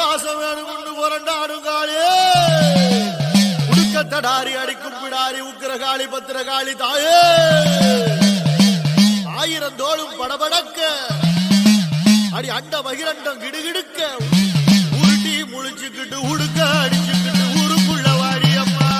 வாசம் வேணும் கொண்டு புரண்டாடும் காளே உடுக்கத்தடாரி அடிக்கும் பிடாரி உக்கிரகாளி பத்திரகாளி தாயே ஆயிரம் தோளும் படபடக்க அடி அண்ட மகிரண்டம் கிடுகிடுக்க உருட்டி முழிச்சுக்கிட்டு உடுக்க அடிச்சுக்கிட்டு ஊருக்குள்ள வாடியம்மா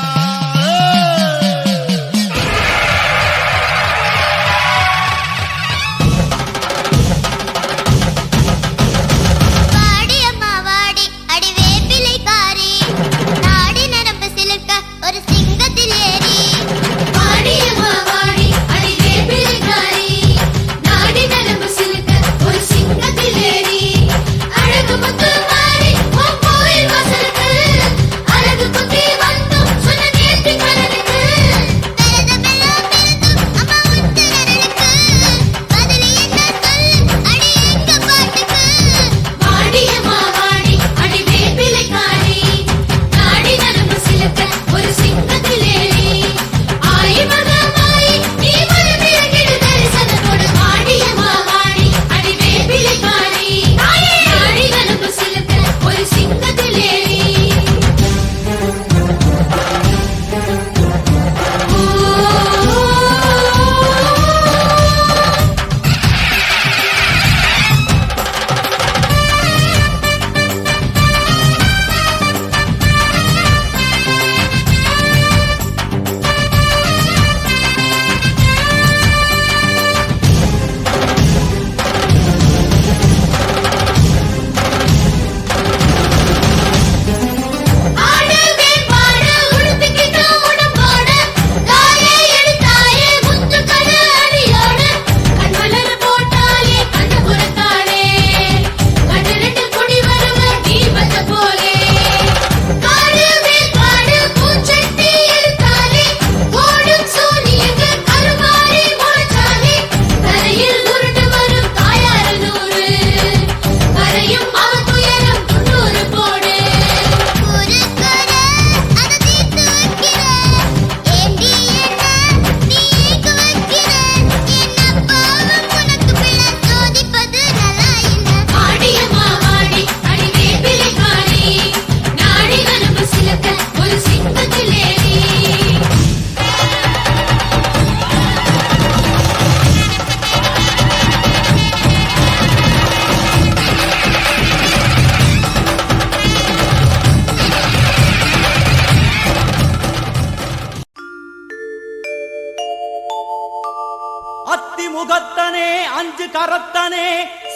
முகத்தனே அஞ்சு கரத்தனே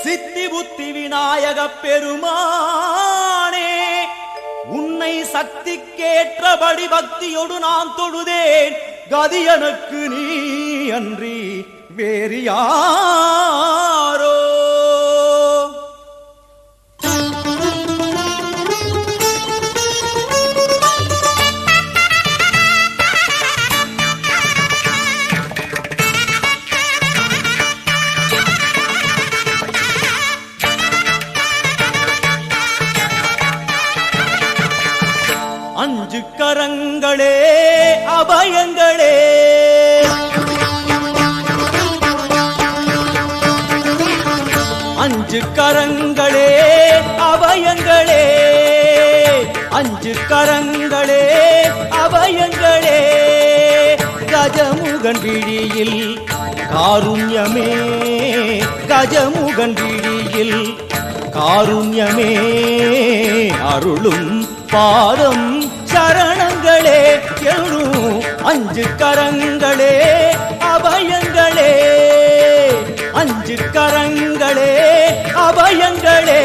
சித்தி புத்தி விநாயக பெருமானே உன்னை சக்திக்கேற்றபடி பக்தியோடு நான் தொழுதேன் கதி எனக்கு நீ அன்றி வேறு யாரோ அஞ்சு கரங்களே அபயங்களே அஞ்சு கரங்களே அபயங்களே அஞ்சு கரங்களே அபயங்களே கஜமுகன் விழியில் காருண்யமே கஜமுகன் விழியில் காருண்யமே அருளும் பாதம் சரணங்களே எழும் அஞ்சு கரங்களே அபயங்களே அஞ்சு கரங்களே அபயங்களே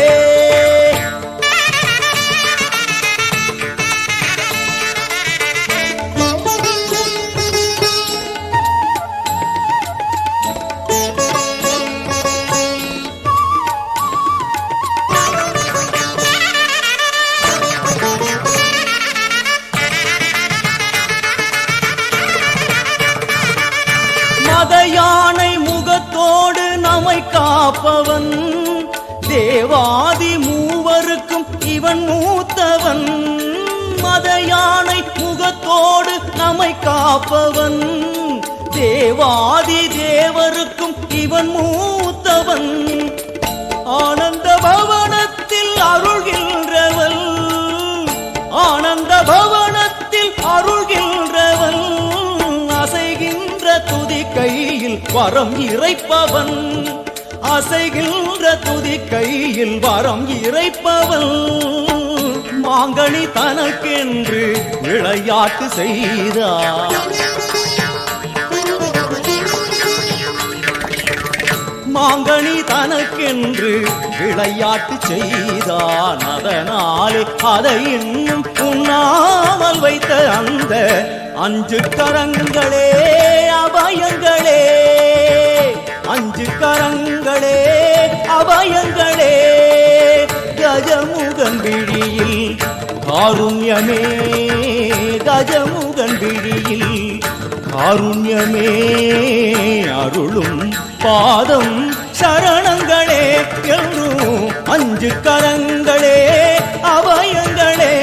யானை முகத்தோடு நம்மை காப்பவன் தேவாதி மூவருக்கும் இவன் மூத்தவன் மத யானை முகத்தோடு நம்மை காப்பவன் தேவாதி தேவருக்கும் இவன் மூத்தவன் ஆனந்த பவனத்தில் அருள்கின்றவன் கையில் வரம் இறைப்பவன், அசைகின்ற துதி கையில் வரம் இறைப்பவன், மாங்கனி தனக்கென்று விளையாட்டு செய்தார். மாங்கனி தனக்கென்று விளையாட்டு செய்தான். அதனாலே அதை இன்னும் உண்ணாமல் வைத்த அந்த 5 கரங்களே அபயங்களே, 5 கரங்களே அபயங்களே, கஜமுகன் விழியில் காருண்யமே, கஜமுகன் விழியில் காருண்யமே, அருளும் பாதம் சரணங்களே என்றும் 5 கரங்களே அபயங்களே.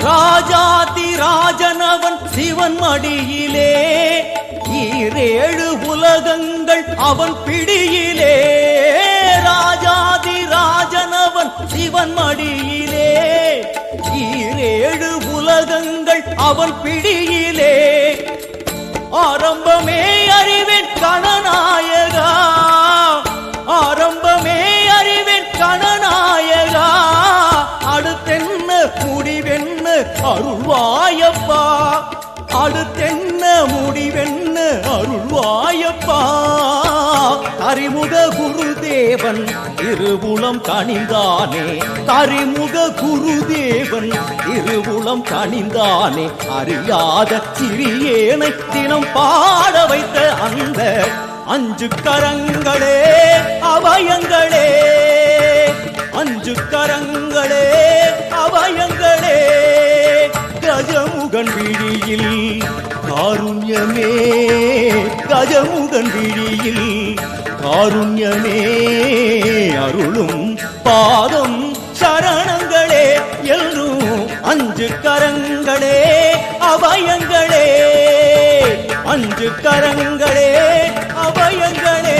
ராஜாதி ராஜனவன் சிவன் மடியிலே, 7 உலகங்கள் அவன் பிடியிலே. ராஜாதி ராஜனவன் சிவன் மடியிலே, 7 உலகங்கள் அவன் பிடியிலே. ஆரம்பமே அறிவேன் கணநாயகா, ஆரம்பமே அறிவேன் கணநாயகா, அடுத்தென்ன முடிவென்ன அருள்வாயப்பா, அடுத்தென்ன முடிவென்ன அருள்வாயப்பா. அறிமுக குருதேவன் திருவுளம் கனிந்தானே, அறிமுக குருதேவன் திருவுளம் கனிந்தானே, அறியாத சிறியேனை தினம் பாட வைத்த அந்த 5 கரங்களே அபயங்களே, 5 கரங்களே அபயங்களே, கஜமுகன் விழியில் காருண்யமே, கஜமுகன் விழியில் காருண்யமே, அருளும் பாதம் சரணங்களே என்றும் 5 கரங்களே அபயங்களே, 5 கரங்களே அபயங்களே.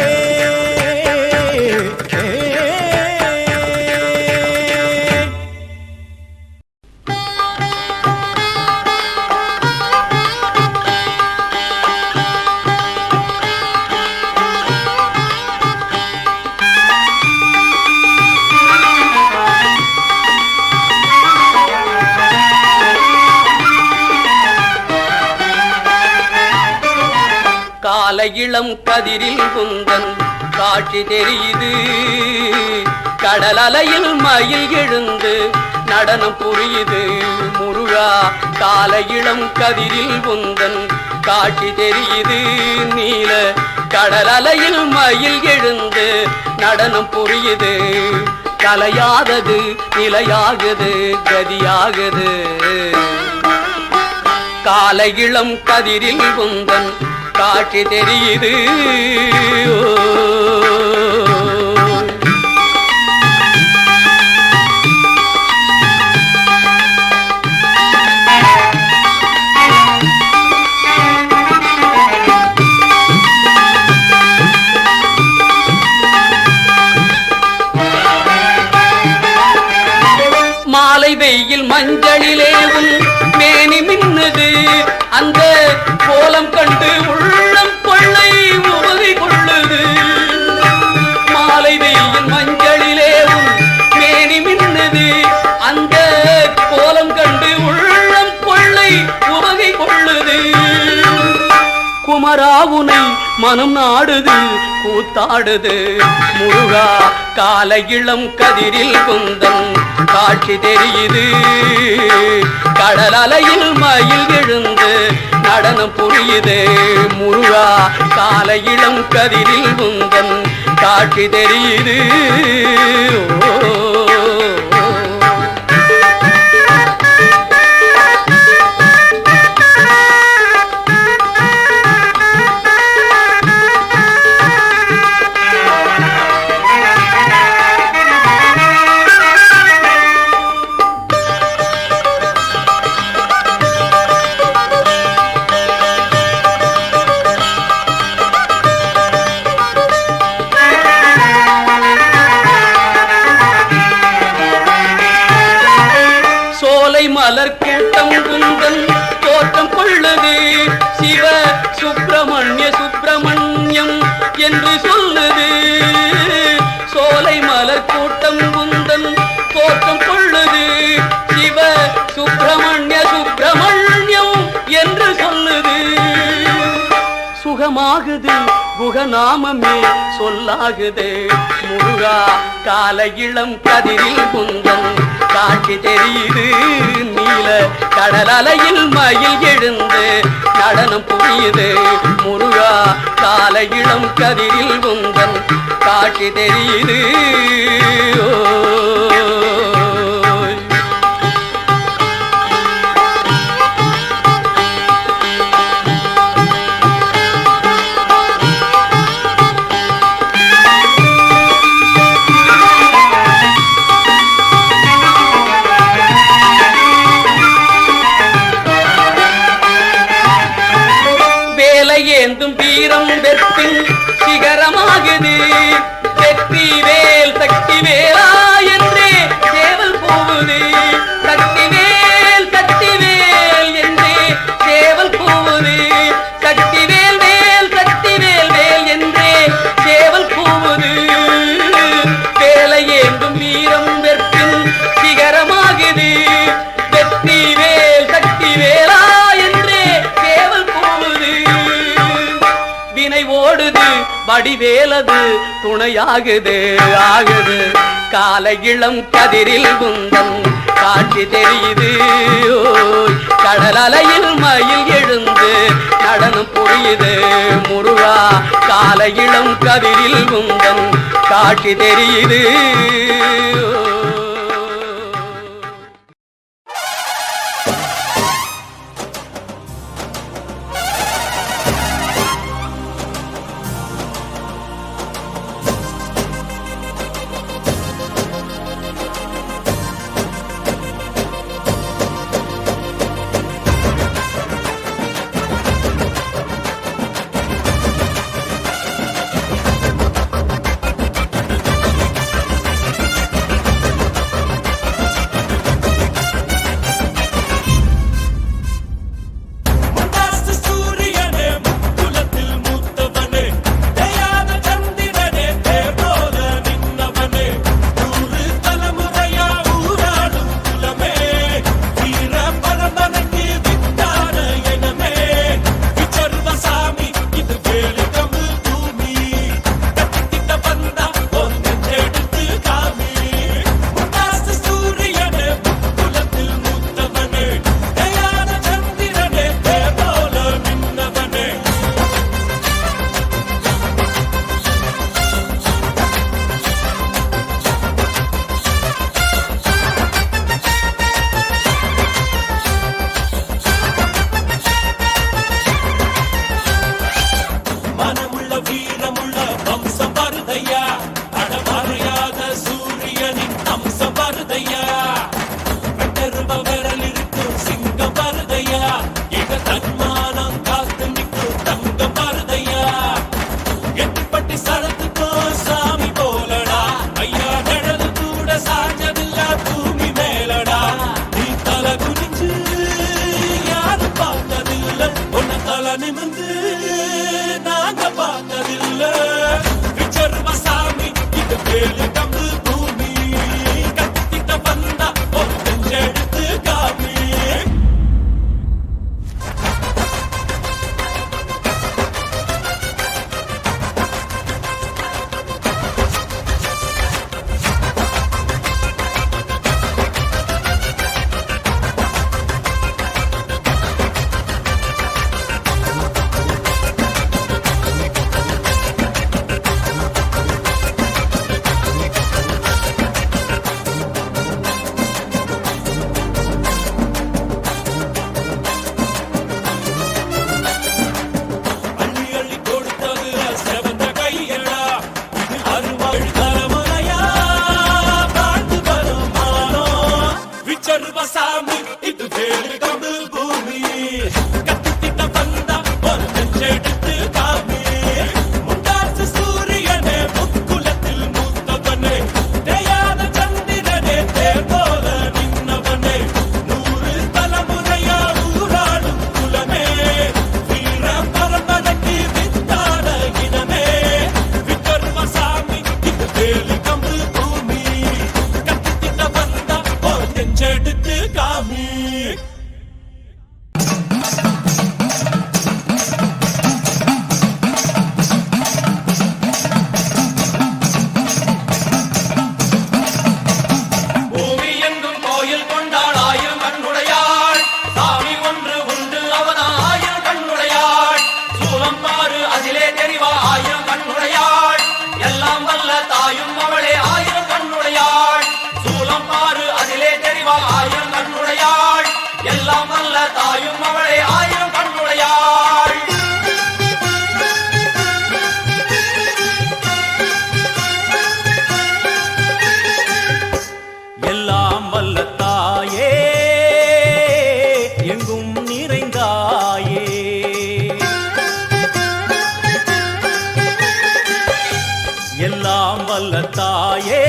காலை இளம் கதிரில் குந்தன் காட்சி தெரியுது, கடல் அலையில் மயில் எழுந்து நடனம் புரியுது. முருகா காலை இளம் கதிரில் குந்தன் காட்சி தெரியுது, நீல கடல் அலையில் மயில் எழுந்து நடனம் புரியுது. கலையாதது நிலையாகுது கதியாகுது, காலை இளம் கதிரில் குந்தன் காட்சி தெரியுது. மாலை வெயில் மஞ்சளிலே உன் மேனி மின்னுது, அந்த கோலம் கண்டு உள்ளம் கொள்ளை உறுதி கொள்ளுது. மாலை வெயில் மஞ்சளிலே உன் மேனி மின்னுது, அந்த கோலம் கண்டு உள்ளம் கொள்ளை உறுதி கொள்ளுது. குமராவுனை மனம் நாடுது கூத்தாடுது, முருகா காலை இளம் கதிரில் குந்தன் காட்சி தெரியுது. கடல் அலையில் மயில் எழுந்து நடனம் புரியுது, முருகா காலை இளம் கதிரில் குந்தன் காட்சி தெரியுது. குணமாகுது குகநாமமே சொல்லாகுது முருகா கால இளம் கதிரில் குந்தன் காட்சி தெரியுது நீல கடல் அலையில் மயில் எழுந்து நடனம் புரியுது முருகா கால இளம் கதிரில் குந்தன் காட்சி தெரியுது ஏந்தும் வீரம் வெற்றின் சிகரமாகுது வெற்றி வேல் சக்தி வேலா என்றே சேவல் போகுது சக்தி வேல் என்றே சேவல் போகுது சக்தி வேல் சக்தி வேல் என்றே சேவல் போகுது வேலை ஏந்தும் வீரம் வெற்றின் சிகரமாகுது வெற்றி வேல் சக்தி வேலா என்றே சேவல் போகுது வினை ஓடுது வடிவேலது துணையாகுது ஆகுது கால இளம் கதிரில் குந்தன் காட்சி தெரியுது கடல் அலையில் மயில் எழுந்து நடனம் புரியுது முருகா கால இளம் கதிரில் குந்தன் காட்சி தெரியுது தாயே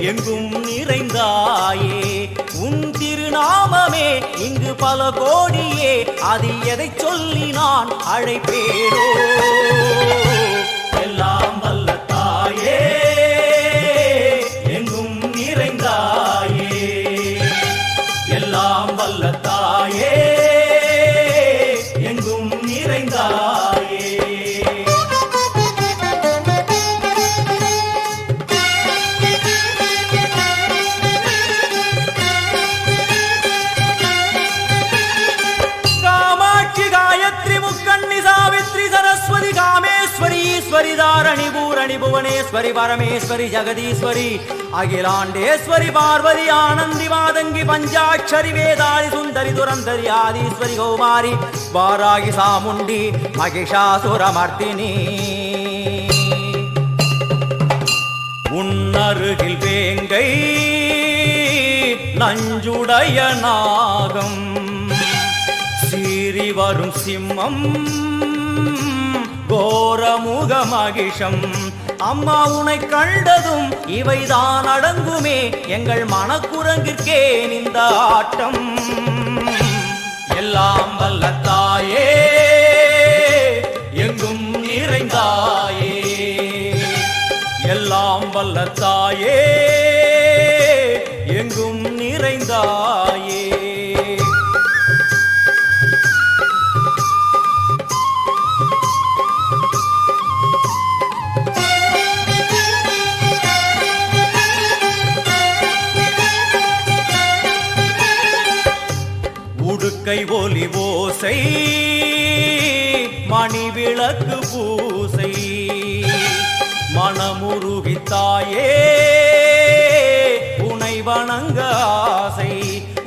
எங்கும் நிறைந்தாயே உன் திருநாமமே இங்கு பல கோடியே அதில் எதை சொல்லி நான் அழைப்பேனோ எல்லாம் வல்ல தாயே எங்கும் நிறைந்தாயே எல்லாம் வல்ல தாயே எங்கும் நிறைந்தாயே सरस्वती कामेश्वरी ईश्वरी धारणी पूरणी भुवनेश्वरी परमेश्वरी जगदीश्वरी अखिलांडेश्वरी पार्वती आनंदी मादंगी पंचाक्षरी वेदाली सुंदरी दुरंधरी आदिश्वरी कौमारी वारागी सामुंडी महिषासुरमर्दिनी उन्नरुगिल वेंगै नंजुडय नागम சீறி வரும் சிம்மம் கோரமுக மகிஷம் அம்மா உனை கண்டதும் இவைதான் அடங்குமே எங்கள் மனக்குரங்கிற்கே இந்த ஆட்டம் எல்லாம் வல்ல தாயே எங்கும் நிறைந்தாயே எல்லாம் வல்ல தாயே எங்கும் நிறைந்தாயே கை ஒலி ஓசை மணி விளக்கு பூசை மனமுருகித்தாயே உனை வணங்க ஆசை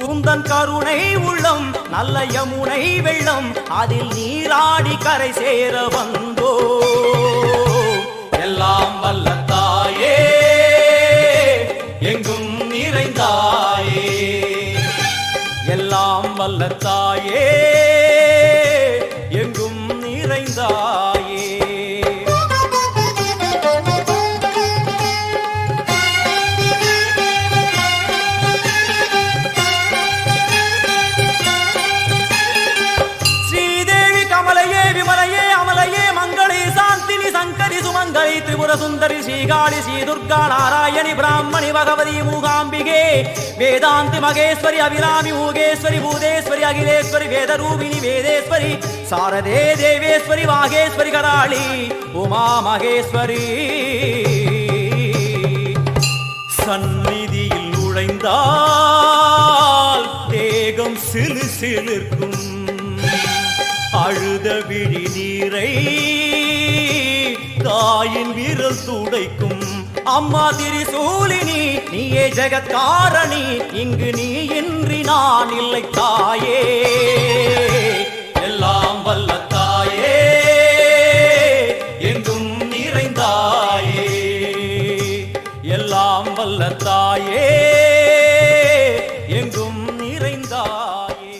உந்தன் கருணை உள்ளம் நல்ல யமுனை வெள்ளம் அதில் நீராடி கரை சேர வந்தோ எல்லாம் வல்ல தாயே எங்கும் நிறைந்தாயே எல்லாம் வல்ல தாயே எங்கும் நிறைந்தாயே ஸ்ரீதேவி கமலையே விமலையே அமலையே மங்களே சாந்தினி சங்கரி சுமங்கலி திரிபுர சுந்தரி ஸ்ரீகாளி ஸ்ரீ துர்கா நாராயணி பிராமணி பகவதி மூகாம்பிகே வேதாந்தி மகேஸ்வரி அபிராமி மூகேஸ்வரி பூதேஸ்வரி அகிலேஸ்வரி வேதரூபிணி வேதேஸ்வரி சாரதே தேவேஸ்வரி வாகேஸ்வரி கராளி உமா மகேஸ்வரி சந்நிதியில் நுழைந்தால் தேகம் சிலு சிலிர்க்கும் அழுத விழி நீரை தாயின் விரல் துடைக்கும் அம்மா திரிசூலினி நீயே ஜெகத்காரணி இங்கு நீ இன்றி நான் இல்லை தாயே எல்லாம் வல்ல தாயே எங்கும் நிறைந்தாயே எல்லாம் வல்ல தாயே எங்கும் நிறைந்தாயே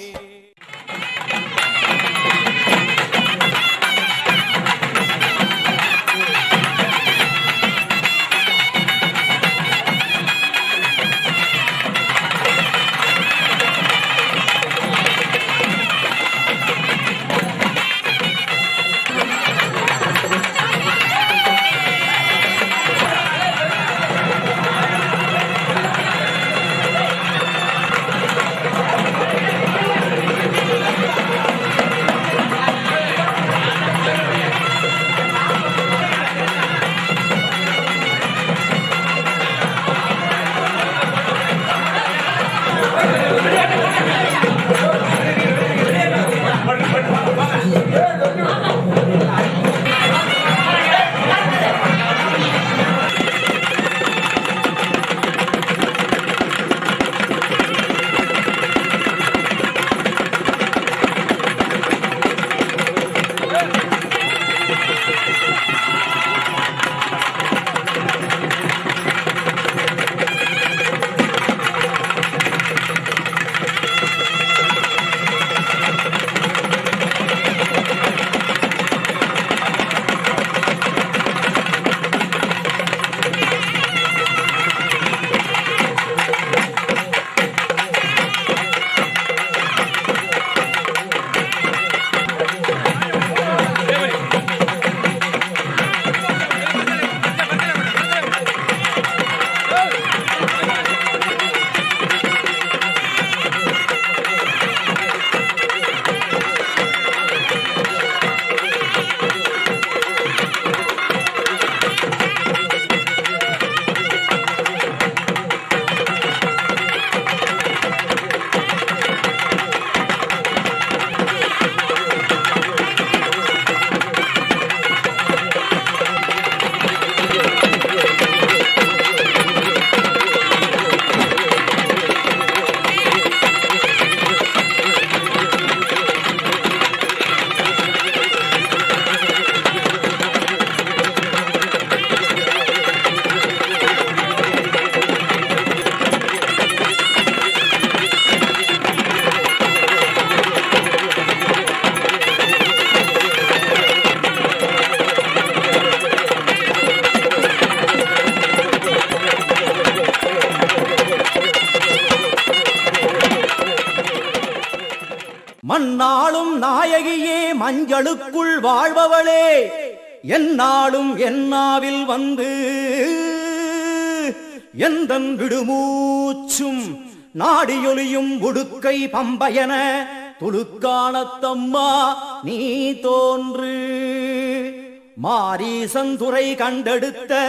மண்ணாளும் நாயகியே மஞ்சளுக்குள் வாழ்பவளே என்னாலும் என்னாவில் வந்து எந்தன் விடுமூச்சும் நாடியொலியும் உடுக்கை பம்பயன துளுக்கானத்தம்மா நீ தோன்று மாரீசந்துரை கண்டெடுத்த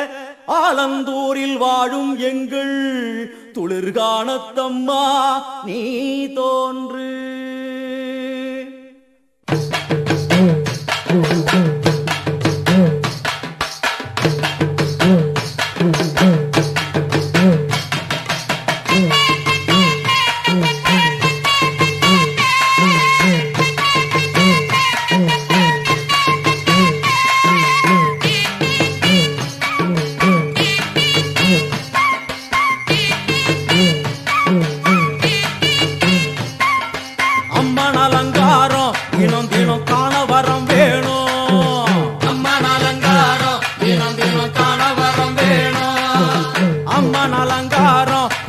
ஆலந்தூரில் வாழும் எங்கள் துளிர்கானத்தம்மா நீ தோன்று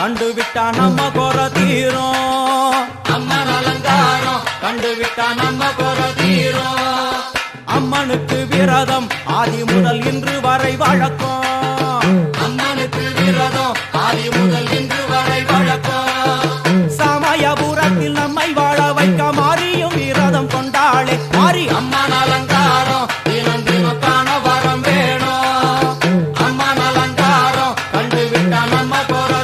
கண்டுவிட்டா நம்ம குறை தீரும் அம்மன் அலங்காரம் கண்டுவிட்டா நம்ம குறை தீரும் அம்மனுக்கு விரதம் ஆதி முதல் இன்று வரை வழக்கம் அம்மனுக்கு விரதம் ஆதி முதல் இன்று வரை வழக்கம் சமயபுரத்தில் நம்மை வாழ வைக்க மாறியும் விரதம் கொண்டாளே மாறி அம்மன் அலங்காரம் தினம் தினம் காண வரம் வேணும் அம்மன் அலங்காரம் கண்டுவிட்டா நம்ம குறை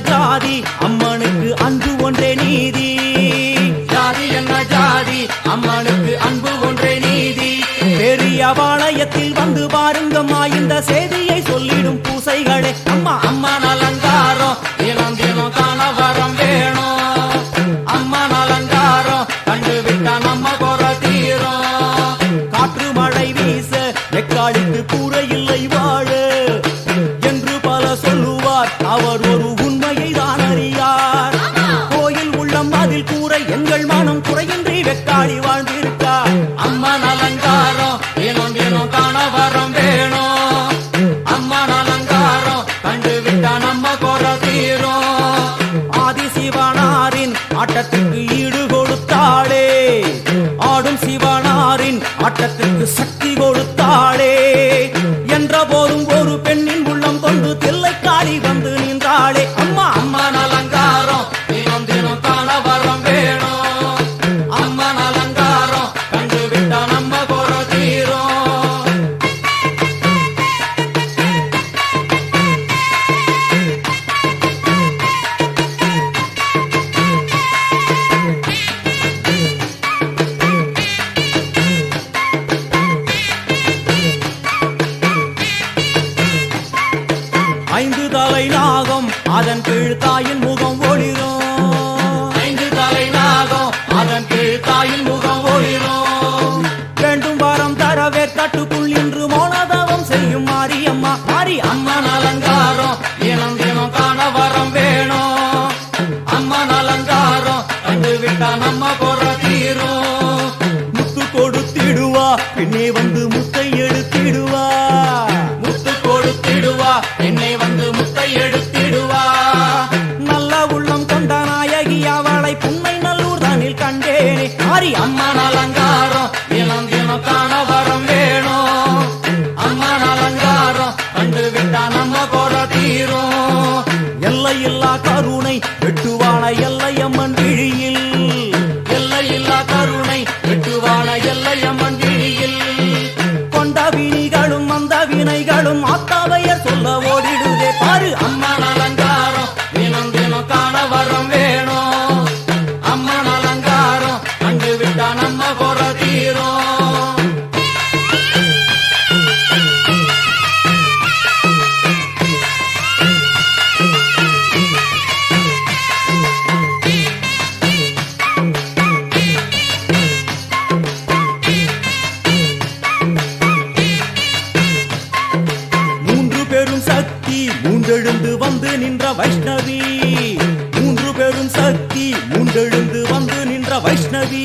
ஜாதி அம்மனுக்கு அன்பு ஒன்றே நீதி ஜாதி என்ன ஜாதி அம்மனுக்கு அன்பு ஒன்றே நீதி பெரிய பாளையத்தில் வந்து பாருங்கம்மா இந்த செய்தியை சொல்லிடும் பூசைகளே அம்மா அம்மன் அலங்காரம் தினம் தினம் காண வரம் வேணும் அம்மன் அலங்காரம் கண்டுவிட்டா நம்ம குறை தீரும் காற்று மழை வீச வெக்காளிக்கு கூரை இல்லை வாழ என்று பல சொல்லுவார் அவர் ஒரு உண்மையை தான் அறியார் கோயில் உள்ளம் அதில் கூரை எங்கள் மனம் குறையின்றி வெக்காளி வாழ்ந்திருக்கார் அம்மன் அலங்காரம் தினம் தினம் காண வரம் வேணும் அம்மன் அலங்காரம் கண்டுவிட்டா நம்ம குறை தீரும் ஆதி சிவனாரின் ஆட்டத்திற்கு ஈடு கொடுத்தாளே ஆடும் சிவனாரின் ஆட்டத்திற்கு சக்தி கொடுத்தாளே என்ற போதும் ஒரு பெண்ணின் உள்ளம் கொண்டு தில்லைக்காளி வந்து நின்றாளே அம்மா அம்மன் அலங்காரம் தினம் தினம் காண வரம் வேணும் அம்மன் அலங்காரம் கண்டுவிட்டா நம்ம குறை தீரும் ஐந்து தலை நாகம் அதன் கீழ் தாயின் முகம் ஒளிரும் ஐந்து தலை நாகம் அதன் கீழ் தாயின் முகம் ஒளிரும் வேண்டும் வாரம் தரவே கட்டுக்குள் இன்று மௌனதவம் செய்யும் மாரியம்மா மாரி அம்மன் அலங்காரம் தினம் தினம் காண வரம் வேணும் அம்மன் அலங்காரம் கண்டுவிட்டா நம்ம குறை தீரும் முத்து கொடுத்திடுவா பின்னே வந்து முத்தை எடுத்திடுவா முத்து கொடுத்திடுவா என்னை வந்து முத்தை எடுத்திடுவா நல்ல உள்ளம் கொண்ட நாயகி அவளை புன்னை நல்லூர் தானில் கண்டேனே மாறி அம்மன் அலங்காரம் தினம் தினம் காண வரம் வேணும் அம்மன் அலங்காரம் கண்டுவிட்டா நம்ம குறை தீரும் எல்லையில்லா கருணை வெட்டுவான எல்லையம்மன் விழியில் எல்லையில்லா கருணை வெட்டுவான எல்லையம்மன் விழியில் கொண்ட வினிகளும் அந்த வினைகளும் ஆத்தாவையர் சொல்ல ஓடிடுதே பாரு அம்மன் அலங்காரம் தினம் தினம் காண வரம் வேணும் அம்மன் அலங்காரம் கண்டுவிட்டா நம்ம குறை தீரும் மூன்றெழுந்து வந்து நின்ற வைஷ்ணவி மூன்று பெரும் சக்தி மூன்றெழுந்து வந்து நின்ற வைஷ்ணவி